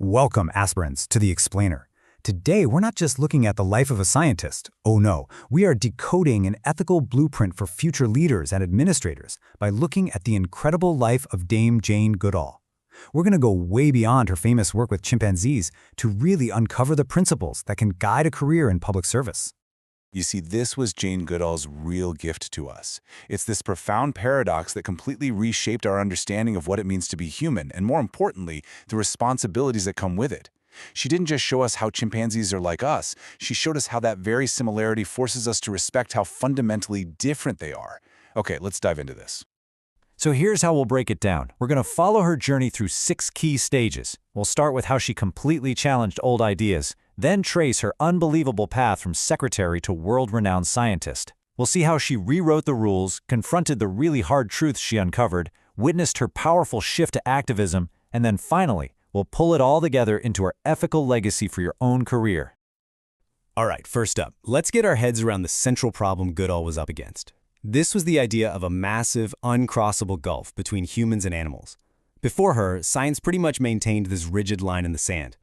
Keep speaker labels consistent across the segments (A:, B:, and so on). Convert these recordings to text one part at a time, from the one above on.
A: Welcome, aspirants, to The Explainer. Today, we're not just looking at the life of a scientist. Oh no, we are decoding an ethical blueprint for future leaders and administrators by looking at the incredible life of Dame Jane Goodall. We're going to go way beyond her famous work with chimpanzees to really uncover the principles that can guide a career in public service.
B: You see, this was Jane Goodall's real gift to us. It's this profound paradox that completely reshaped our understanding of what it means to be human, and more importantly, the responsibilities that come with it. She didn't just show us how chimpanzees are like us, she showed us how that very similarity forces us to respect how fundamentally different they are. Okay, let's dive into this.
C: So here's how we'll break it down. We're going to follow her journey through 6 key stages. We'll start with how she completely challenged old ideas, then trace her unbelievable path from secretary to world-renowned scientist. We'll see how she rewrote the rules, confronted the really hard truths she uncovered, witnessed her powerful shift to activism, and then finally, we'll pull it all together into her ethical legacy for your own career.
D: All right, first up, let's get our heads around the central problem Goodall was up against. This was the idea of a massive, uncrossable gulf between humans and animals. Before her, science pretty much maintained this rigid line in the sand.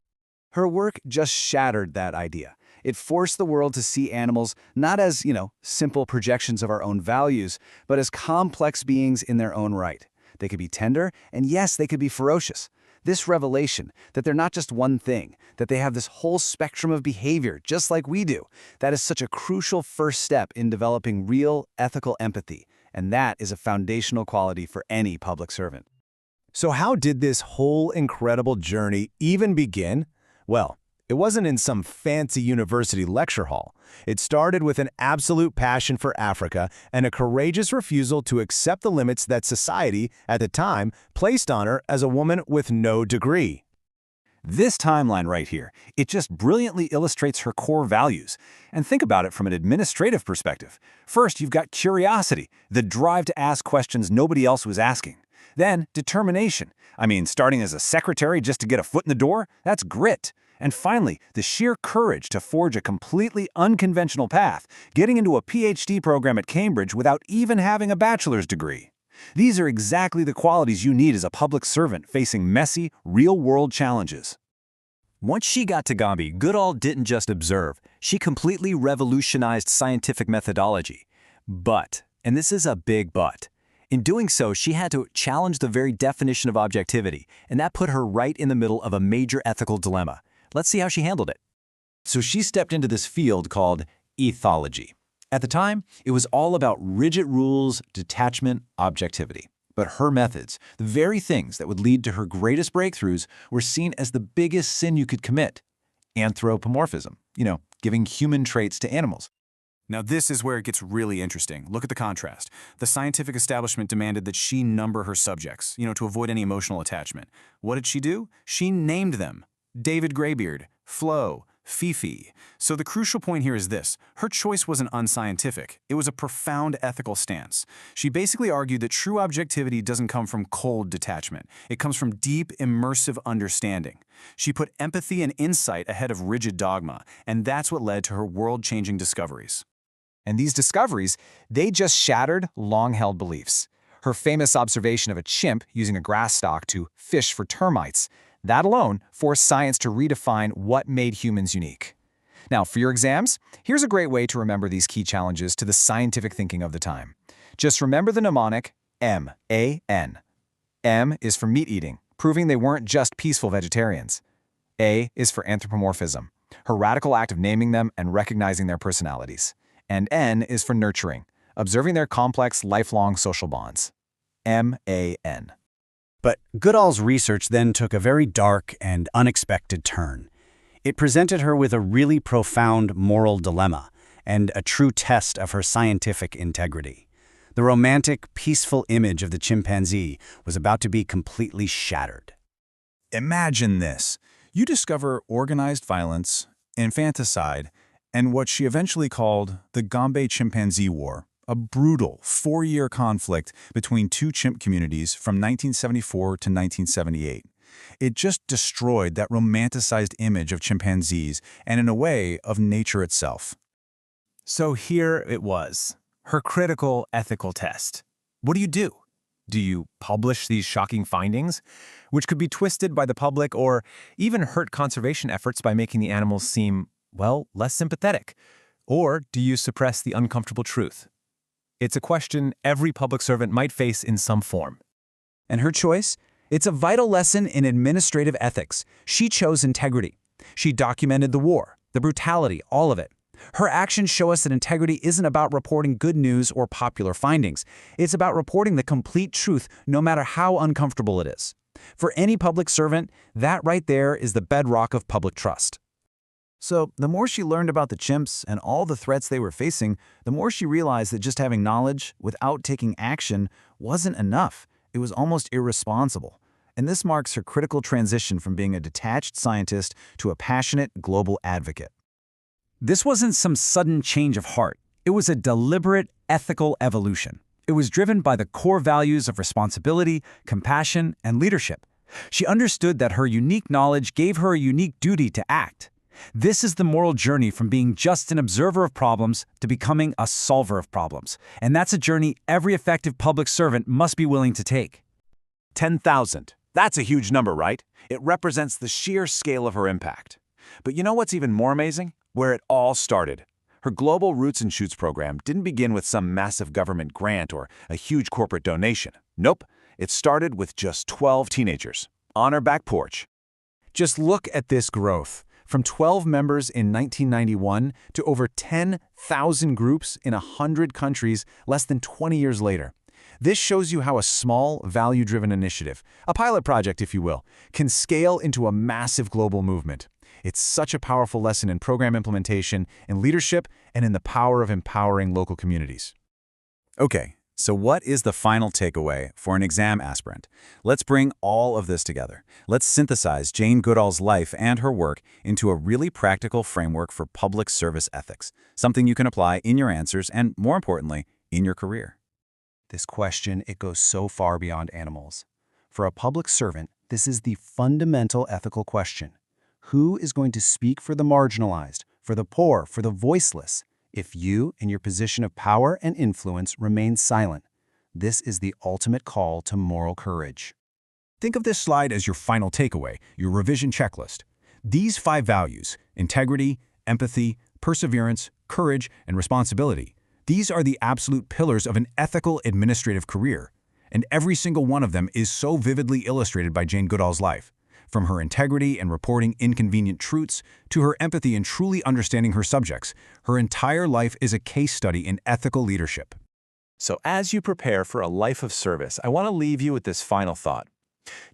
E: Her work just shattered that idea. It forced the world to see animals not as, simple projections of our own values, but as complex beings in their own right. They could be tender, and yes, they could be ferocious. This revelation, that they're not just one thing, that they have this whole spectrum of behavior just like we do, that is such a crucial first step in developing real ethical empathy, and that is a foundational quality for any public servant.
D: So how did this whole incredible journey even begin? Well, it wasn't in some fancy university lecture hall. It started with an absolute passion for Africa and a courageous refusal to accept the limits that society, at the time, placed on her as a woman with no degree.
F: This timeline right here, it just brilliantly illustrates her core values. And think about it from an administrative perspective. First, you've got curiosity, the drive to ask questions nobody else was asking. Then, determination. Starting as a secretary just to get a foot in the door, that's grit. And finally, the sheer courage to forge a completely unconventional path, getting into a PhD program at Cambridge without even having a bachelor's degree. These are exactly the qualities you need as a public servant facing messy, real-world challenges.
C: Once she got to Gombe, Goodall didn't just observe. She completely revolutionized scientific methodology. But, and this is a big but, in doing so, she had to challenge the very definition of objectivity, and that put her right in the middle of a major ethical dilemma. Let's see how she handled it.
F: So she stepped into this field called ethology. At the time, it was all about rigid rules, detachment, objectivity. But her methods, the very things that would lead to her greatest breakthroughs, were seen as the biggest sin you could commit. Anthropomorphism, giving human traits to animals.
G: Now this is where it gets really interesting. Look at the contrast. The scientific establishment demanded that she number her subjects, to avoid any emotional attachment. What did she do? She named them. David Greybeard, Flo, Fifi. So the crucial point here is this. Her choice wasn't unscientific. It was a profound ethical stance. She basically argued that true objectivity doesn't come from cold detachment. It comes from deep, immersive understanding. She put empathy and insight ahead of rigid dogma, and that's what led to her world-changing discoveries.
H: And these discoveries, they just shattered long-held beliefs. Her famous observation of a chimp using a grass stalk to fish for termites, that alone forced science to redefine what made humans unique. Now, for your exams, here's a great way to remember these key challenges to the scientific thinking of the time. Just remember the mnemonic M-A-N. M is for meat eating, proving they weren't just peaceful vegetarians. A is for anthropomorphism, her radical act of naming them and recognizing their personalities. And N is for nurturing, observing their complex, lifelong social bonds. M-A-N.
A: But Goodall's research then took a very dark and unexpected turn. It presented her with a really profound moral dilemma and a true test of her scientific integrity. The romantic, peaceful image of the chimpanzee was about to be completely shattered.
B: Imagine this. You discover organized violence, infanticide, and what she eventually called the Gombe Chimpanzee War, a brutal 4-year conflict between two chimp communities from 1974 to 1978. It just destroyed that romanticized image of chimpanzees and, in a way, of nature itself.
G: So here it was, her critical ethical test. What do you do?
F: Do you publish these shocking findings, which could be twisted by the public or even hurt conservation efforts by making the animals seem, well, less sympathetic? Or do you suppress the uncomfortable truth? It's a question every public servant might face in some form.
E: And her choice? It's a vital lesson in administrative ethics. She chose integrity. She documented the war, the brutality, all of it. Her actions show us that integrity isn't about reporting good news or popular findings. It's about reporting the complete truth, no matter how uncomfortable it is. For any public servant, that right there is the bedrock of public trust.
A: So, the more she learned about the chimps and all the threats they were facing, the more she realized that just having knowledge without taking action wasn't enough. It was almost irresponsible. And this marks her critical transition from being a detached scientist to a passionate global advocate.
E: This wasn't some sudden change of heart. It was a deliberate, ethical evolution. It was driven by the core values of responsibility, compassion, and leadership. She understood that her unique knowledge gave her a unique duty to act. This is the moral journey from being just an observer of problems to becoming a solver of problems. And that's a journey every effective public servant must be willing to take.
F: 10,000. That's a huge number, right? It represents the sheer scale of her impact. But you know what's even more amazing? Where it all started. Her Global Roots and Shoots program didn't begin with some massive government grant or a huge corporate donation. Nope, it started with just 12 teenagers on her back porch.
E: Just look at this growth. From 12 members in 1991 to over 10,000 groups in 100 countries less than 20 years later. This shows you how a small, value-driven initiative, a pilot project if you will, can scale into a massive global movement. It's such a powerful lesson in program implementation, in leadership, and in the power of empowering local communities.
A: Okay, so what is the final takeaway for an exam aspirant? Let's bring all of this together. Let's synthesize Jane Goodall's life and her work into a really practical framework for public service ethics, something you can apply in your answers and, more importantly, in your career.
E: This question, it goes so far beyond animals. For a public servant, this is the fundamental ethical question. Who is going to speak for the marginalized, for the poor, for the voiceless, if you, in your position of power and influence, remain silent? This is the ultimate call to moral courage.
A: Think of this slide as your final takeaway, your revision checklist. These 5 values, integrity, empathy, perseverance, courage, and responsibility, these are the absolute pillars of an ethical administrative career. And every single one of them is so vividly illustrated by Jane Goodall's life. From her integrity in reporting inconvenient truths to her empathy in truly understanding her subjects, her entire life is a case study in ethical leadership.
F: So as you prepare for a life of service, I want to leave you with this final thought.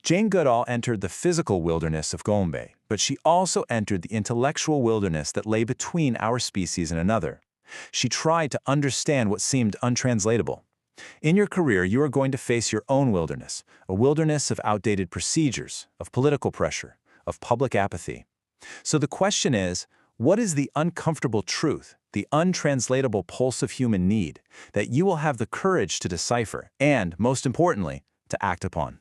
F: Jane Goodall entered the physical wilderness of Gombe, but she also entered the intellectual wilderness that lay between our species and another. She tried to understand what seemed untranslatable. In your career, you are going to face your own wilderness, a wilderness of outdated procedures, of political pressure, of public apathy. So the question is, what is the uncomfortable truth, the untranslatable pulse of human need, that you will have the courage to decipher and, most importantly, to act upon?